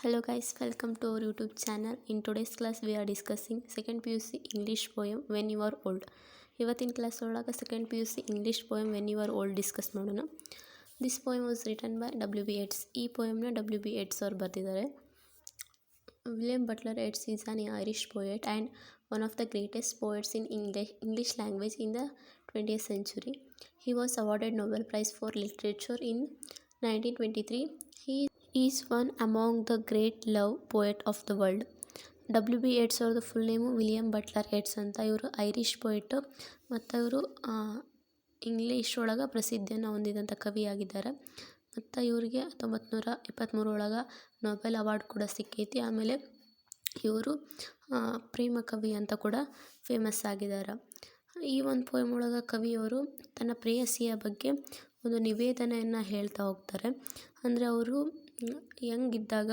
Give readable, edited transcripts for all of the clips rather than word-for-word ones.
Hello guys, welcome to our YouTube channel. In today's class we are discussing second PUC English poem When You Are Old. ಇವತ್ತಿನ class ಒಳಗೆ second PUC English poem when you are old discuss ಮಾಡೋಣ. This poem was written by W.B. Yeats. ಈ ಪೋಯಮ್ನ W.B. Yeats ಅವರು ಬರೆದಿದ್ದಾರೆ. William Butler Yeats is an Irish poet and one of the greatest poets in English language in the 20th century. He was awarded Nobel Prize for Literature in 1923. He is one among the great love poet of the world. W.B. Yeats ಅವ್ರದ್ದು full name William Butler ಯೇಟ್ಸ್ ಅಂತ. ಇವರು Irish ಪೊಯೆಟು ಮತ್ತು ಇವರು English ಒಳಗೆ ಪ್ರಸಿದ್ಧಿಯನ್ನು ಹೊಂದಿದಂಥ ಕವಿಯಾಗಿದ್ದಾರೆ. ಮತ್ತು ಇವರಿಗೆ 1923 ಒಳಗೆ ನೊಬೆಲ್ ಅವಾರ್ಡ್ ಕೂಡ ಸಿಕ್ಕೈತಿ. ಆಮೇಲೆ ಇವರು ಪ್ರೇಮ ಕವಿ ಅಂತ ಕೂಡ ಫೇಮಸ್ ಆಗಿದ್ದಾರೆ. ಈ ಒಂದು ಪೋಯಮ್ ಒಳಗೆ ಕವಿಯವರು ತನ್ನ ಪ್ರೇಯಸಿಯ ಬಗ್ಗೆ ಒಂದು ನಿವೇದನೆಯನ್ನು ಹೇಳ್ತಾ ಹೋಗ್ತಾರೆ. ಅಂದರೆ ಅವರು ಯಂಗಿದ್ದಾಗ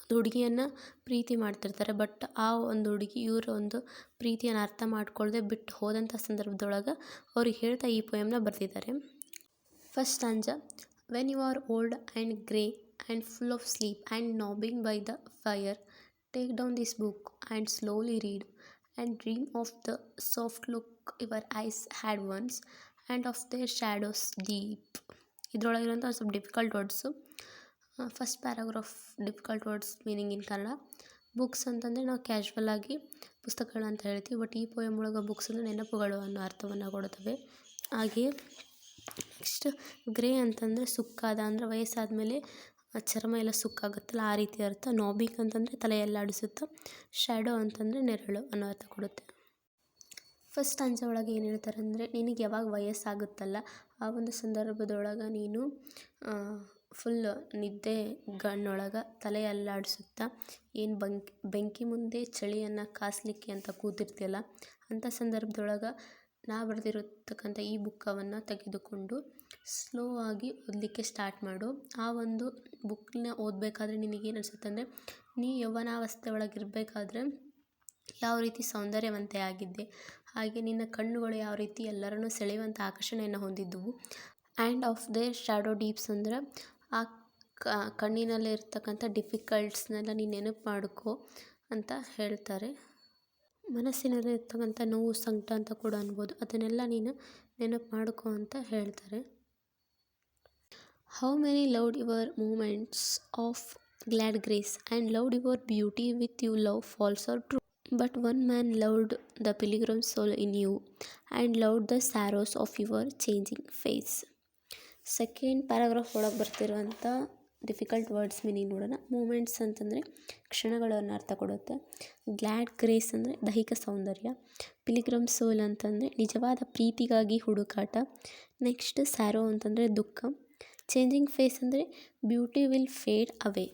ಒಂದು ಹುಡುಗಿಯನ್ನು ಪ್ರೀತಿ ಮಾಡ್ತಿರ್ತಾರೆ. ಬಟ್ ಆ ಒಂದು ಹುಡುಗಿ ಇವರ ಒಂದು ಪ್ರೀತಿಯನ್ನು ಅರ್ಥ ಮಾಡ್ಕೊಳ್ಳದೆ ಬಿಟ್ಟು ಹೋದಂಥ ಸಂದರ್ಭದೊಳಗೆ ಅವ್ರಿಗೆ ಹೇಳ್ತಾ ಈ ಪೋಯಮ್ನ ಬರೆದಿದ್ದಾರೆ. First stanza. When you are old and grey and full of sleep and nodding by the fire, take down this book and slowly read and dream of the soft look your eyes had once and of their shadows deep. ಇದರೊಳಗಿರೋಂಥ ಸ್ವಲ್ಪ difficult words. First paragraph difficult words meaning in Kannada. Books ಅಂತಂದರೆ ನಾವು casual ಆಗಿ ಪುಸ್ತಕಗಳು ಅಂತ ಹೇಳ್ತೀವಿ. But ಈ poem ಒಳಗೆ ಬುಕ್ಸ್ ಅಂದರೆ ನೆನಪುಗಳು ಅನ್ನೋ ಅರ್ಥವನ್ನು ಕೊಡುತ್ತವೆ. ಹಾಗೆಯೇ ನೆಕ್ಸ್ಟ್ ಗ್ರೇ ಅಂತಂದರೆ ಸುಕ್ಕಾದ, ಅಂದರೆ ವಯಸ್ಸಾದ ಮೇಲೆ ಚರ್ಮ ಎಲ್ಲ ಸುಕ್ಕಾಗುತ್ತಲ್ಲ ಆ ರೀತಿ ಅರ್ಥ. ನಾಬಿಕ್ ಅಂತಂದರೆ ತಲೆ ಎಲ್ಲ ಆಡಿಸುತ್ತಾ. ಶ್ಯಾಡೋ ಅಂತಂದರೆ ನೆರಳು ಅನ್ನೋ ಅರ್ಥ ಕೊಡುತ್ತೆ. ಫಸ್ಟ್ ಅಂಜ ಒಳಗೆ ಏನು ಹೇಳ್ತಾರೆ ಅಂದರೆ, ನಿನಗೆ ಯಾವಾಗ ವಯಸ್ಸಾಗುತ್ತಲ್ಲ ಆ ಒಂದು ಸಂದರ್ಭದೊಳಗೆ ನೀನು ಫುಲ್ ನಿದ್ದೆ ಗಣ್ಣೊಳಗೆ ತಲೆ ಅಲ್ಲಾಡಿಸುತ್ತಾ ಏನು ಬೆಂಕಿ ಮುಂದೆ ಚಳಿಯನ್ನು ಕಾಸಲಿಕ್ಕೆ ಅಂತ ಕೂತಿರ್ತೀಯಲ್ಲ, ಅಂಥ ಸಂದರ್ಭದೊಳಗೆ ನಾ ಬರೆದಿರತಕ್ಕಂಥ ಈ ಬುಕ್ಕವನ್ನು ತೆಗೆದುಕೊಂಡು ಸ್ಲೋ ಆಗಿ ಓದಲಿಕ್ಕೆ ಸ್ಟಾರ್ಟ್ ಮಾಡು. ಆ ಒಂದು ಬುಕ್ಕನ್ನ ಓದಬೇಕಾದ್ರೆ ನಿನಗೇನು ಅನಿಸುತ್ತೆ ಅಂದರೆ, ನೀ ಯೌವನಾವಸ್ಥೆ ಒಳಗಿರಬೇಕಾದ್ರೆ ಯಾವ ರೀತಿ ಸೌಂದರ್ಯವಂತೆ ಆಗಿದ್ದೆ, ಹಾಗೆ ನಿನ್ನ ಕಣ್ಣುಗಳು ಯಾವ ರೀತಿ ಎಲ್ಲರನ್ನೂ ಸೆಳೆಯುವಂಥ ಆಕರ್ಷಣೆಯನ್ನು ಹೊಂದಿದ್ದವು. And of there shadow deeps ಅಂದರೆ ಆ ಕಣ್ಣಿನಲ್ಲಿ ಇರ್ತಕ್ಕಂಥ ಡಿಫಿಕಲ್ಟ್ಸ್ನೆಲ್ಲ ನೀನು ನೆನಪು ಮಾಡ್ಕೋ ಅಂತ ಹೇಳ್ತಾರೆ. ಮನಸ್ಸಿನಲ್ಲಿ ಇರ್ತಕ್ಕಂಥ ನೋವು ಸಂಕಟ ಅಂತ ಕೂಡ ಅನ್ಬೋದು, ಅದನ್ನೆಲ್ಲ ನೀನು ನೆನಪು ಮಾಡ್ಕೋ ಅಂತ ಹೇಳ್ತಾರೆ. How many loved your moments of glad grace and loved your beauty with you love false or true, but one man loved the pilgrim soul in you and loved the sorrows of your changing face. Second paragraph ಒಳಗೆ ಬರ್ತಿರುವಂಥ difficult words meaning ನೋಡೋಣ. Moments ಅಂತಂದರೆ ಕ್ಷಣಗಳನ್ನು ಅರ್ಥ ಕೊಡುತ್ತೆ. Glad grace ಅಂದರೆ ದೈಹಿಕ ಸೌಂದರ್ಯ. ಪಿಲಿಗ್ರಮ್ ಸೋಲ್ ಅಂತಂದರೆ ನಿಜವಾದ ಪ್ರೀತಿಗಾಗಿ ಹುಡುಕಾಟ. ನೆಕ್ಸ್ಟ್ ಸ್ಯಾರೋ ಅಂತಂದರೆ ದುಃಖ. ಚೇಂಜಿಂಗ್ ಫೇಸ್ ಅಂದರೆ ಬ್ಯೂಟಿ ವಿಲ್ ಫೇಡ್ ಅವೇ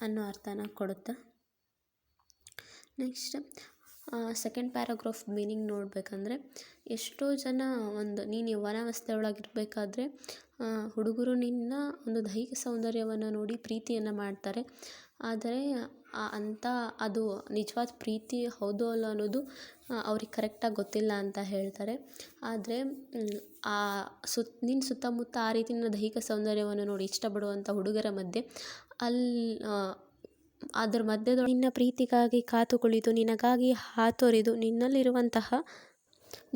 ಅನ್ನೋ ಅರ್ಥನ ಕೊಡುತ್ತೆ. ನೆಕ್ಸ್ಟ್ ಸೆಕೆಂಡ್ ಪ್ಯಾರಾಗ್ರಾಫ್ ಮೀನಿಂಗ್ ನೋಡಬೇಕಂದ್ರೆ, ಎಷ್ಟೋ ಜನ ನೀನು ಯೌವನಾವಸ್ಥೆ ಒಳಗಿರಬೇಕಾದ್ರೆ ಹುಡುಗರು ನಿನ್ನ ಒಂದು ದೈಹಿಕ ಸೌಂದರ್ಯವನ್ನು ನೋಡಿ ಪ್ರೀತಿಯನ್ನು ಮಾಡ್ತಾರೆ. ಆದರೆ ಅದು ನಿಜವಾದ ಪ್ರೀತಿ ಹೌದೋ ಅಲ್ಲ ಅನ್ನೋದು ಅವ್ರಿಗೆ ಕರೆಕ್ಟಾಗಿ ಗೊತ್ತಿಲ್ಲ ಅಂತ ಹೇಳ್ತಾರೆ. ಆದರೆ ನಿನ್ನ ಸುತ್ತಮುತ್ತ ಆ ರೀತಿ ನಿನ್ನ ದೈಹಿಕ ಸೌಂದರ್ಯವನ್ನು ನೋಡಿ ಇಷ್ಟಪಡುವಂಥ ಹುಡುಗರ ಮಧ್ಯೆ ಅದರ ಮಧ್ಯದೊಳಗೆ ನಿನ್ನ ಪ್ರೀತಿಗಾಗಿ ಕಾತು ಕುಳಿತು ನಿನಗಾಗಿ ಹಾತೊರೆದು ನಿನ್ನಲ್ಲಿರುವಂತಹ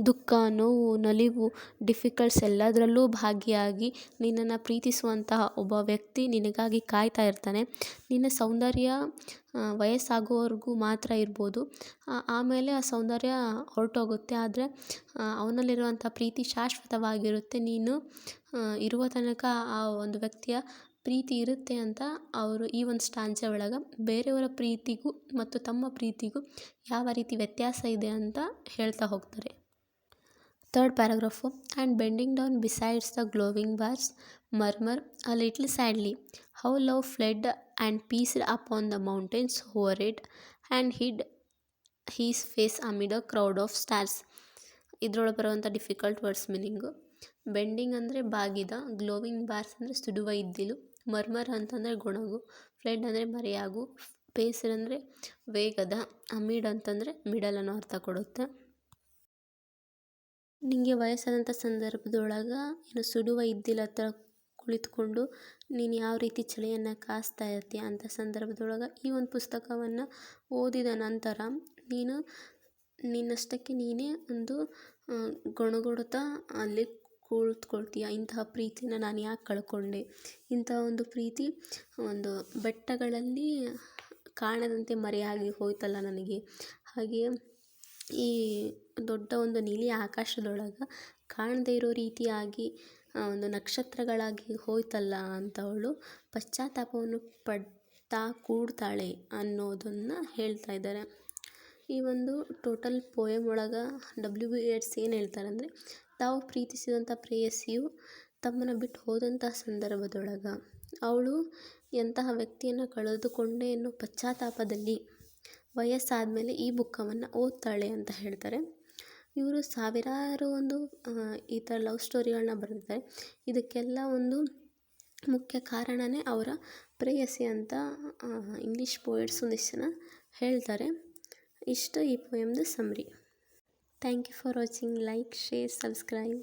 ದುಃಖ, ನೋವು, ನಲಿವು, ಡಿಫಿಕಲ್ಟ್ಸ್ ಎಲ್ಲದರಲ್ಲೂ ಭಾಗಿಯಾಗಿ ನಿನ್ನನ್ನು ಪ್ರೀತಿಸುವಂತಹ ಒಬ್ಬ ವ್ಯಕ್ತಿ ನಿನಗಾಗಿ ಕಾಯ್ತಾ ಇರ್ತಾನೆ. ನಿನ್ನ ಸೌಂದರ್ಯ ವಯಸ್ಸಾಗುವವರೆಗೂ ಮಾತ್ರ ಇರ್ಬೋದು, ಆಮೇಲೆ ಆ ಸೌಂದರ್ಯ ಹೊರಟೋಗುತ್ತೆ. ಆದರೆ ಅವನಲ್ಲಿರುವಂಥ ಪ್ರೀತಿ ಶಾಶ್ವತವಾಗಿರುತ್ತೆ. ನೀನು ಇರುವ ತನಕ ಆ ಒಂದು ವ್ಯಕ್ತಿಯ ಪ್ರೀತಿ ಇರುತ್ತೆ ಅಂತ ಅವರು ಈ ಒಂದು ಸ್ಟಾಂಜ ಒಳಗೆ ಬೇರೆಯವರ ಪ್ರೀತಿಗೂ ಮತ್ತು ತಮ್ಮ ಪ್ರೀತಿಗೂ ಯಾವ ರೀತಿ ವ್ಯತ್ಯಾಸ ಇದೆ ಅಂತ ಹೇಳ್ತಾ ಹೋಗ್ತಾರೆ. Third paragraph. And bending down besides the glowing bars murmur a little sadly how love fled and paced up on the mountains hovered and hid his face amid a crowd of stars. ಇದರೊಳಗೆ ಬರುವಂಥ difficult words meaning. Bending ಅಂದರೆ ಬಾಗಿದ, glowing bars ಅಂದರೆ ಸುಡುವ ಇದ್ದಿಲು, murmur ಅಂತಂದರೆ ಗೊಣಗು, ಫ್ಲೆಡ್ ಅಂದರೆ ಮರೆಯಾಗು, pacer ಅಂದರೆ ವೇಗದ, ಅಮಿಡ್ ಅಂತಂದರೆ ಮಿಡಲ್ ಅನ್ನೋ ಅರ್ಥ ಕೊಡುತ್ತೆ. ನಿನಗೆ ವಯಸ್ಸಾದಂಥ ಸಂದರ್ಭದೊಳಗೆ ಏನು ಸುಡುವ ಇದ್ದಿಲ ಹತ್ರ ಕುಳಿತುಕೊಂಡು ನೀನು ಯಾವ ರೀತಿ ಚಳಿಯನ್ನು ಕಾಸ್ತಾ ಇರ್ತೀಯ ಅಂಥ ಸಂದರ್ಭದೊಳಗೆ ಈ ಒಂದು ಪುಸ್ತಕವನ್ನು ಓದಿದ ನಂತರ ನೀನು ನಿನ್ನಷ್ಟಕ್ಕೆ ನೀನೇ ಒಂದು ಗೊಣಗುಡುತ್ತಾ ಅಲ್ಲಿ ಕುಳಿತುಕೊಳ್ತೀಯ. ಇಂತಹ ಪ್ರೀತಿನ ನಾನು ಯಾಕೆ ಕಳ್ಕೊಂಡೆ, ಇಂತಹ ಒಂದು ಪ್ರೀತಿ ಒಂದು ಬೆಟ್ಟಗಳಲ್ಲಿ ಕಾಣದಂತೆ ಮರೆಯಾಗಿ ಹೋಯ್ತಲ್ಲ ನನಗೆ, ಹಾಗೆಯೇ ಈ ದೊಡ್ಡ ಒಂದು ನೀಲಿ ಆಕಾಶದೊಳಗೆ ಕಾಣದೇ ಇರೋ ರೀತಿಯಾಗಿ ಒಂದು ನಕ್ಷತ್ರಗಳಾಗಿ ಹೋಯ್ತಲ್ಲ ಅಂತ ಅವಳು ಪಶ್ಚಾತ್ತಾಪವನ್ನು ಪಡ್ತಾ ಕೂಡ್ತಾಳೆ ಅನ್ನೋದನ್ನು ಹೇಳ್ತಾ ಇದ್ದಾರೆ. ಈ ಒಂದು ಟೋಟಲ್ ಪೋಯಮ್ ಒಳಗೆ W.B. ಯೇಟ್ಸ್ ಏನು ಹೇಳ್ತಾರೆ ಅಂದರೆ, ತಾವು ಪ್ರೀತಿಸಿದಂಥ ಪ್ರೇಯಸಿಯು ತಮ್ಮನ್ನು ಬಿಟ್ಟು ಹೋದಂತಹ ಸಂದರ್ಭದೊಳಗೆ ಅವಳು ಎಂತಹ ವ್ಯಕ್ತಿಯನ್ನು ಕಳೆದುಕೊಂಡೆ ಅನ್ನೋ ಪಶ್ಚಾತ್ತಾಪದಲ್ಲಿ ವಯಸ್ಸಾದ ಮೇಲೆ ಈ ಬುಕ್ಕವನ್ನು ಓದ್ತಾಳೆ ಅಂತ ಹೇಳ್ತಾರೆ. ಇವರು ಸಾವಿರಾರು ಒಂದು ಈ ಥರ ಲವ್ ಸ್ಟೋರಿಗಳನ್ನ ಬರೆದಿದ್ದಾರೆ. ಇದಕ್ಕೆಲ್ಲ ಒಂದು ಮುಖ್ಯ ಕಾರಣನೇ ಅವರ ಪ್ರೇಯಸಿ ಅಂತ ಇಂಗ್ಲೀಷ್ ಪೋಯೆಟ್ಸ್ ಒಂದಿಷ್ಟು ಜನ ಹೇಳ್ತಾರೆ. ಇಷ್ಟು ಈ ಪೋಯಮ್ದು summary. Thank you for watching. Like, share, subscribe.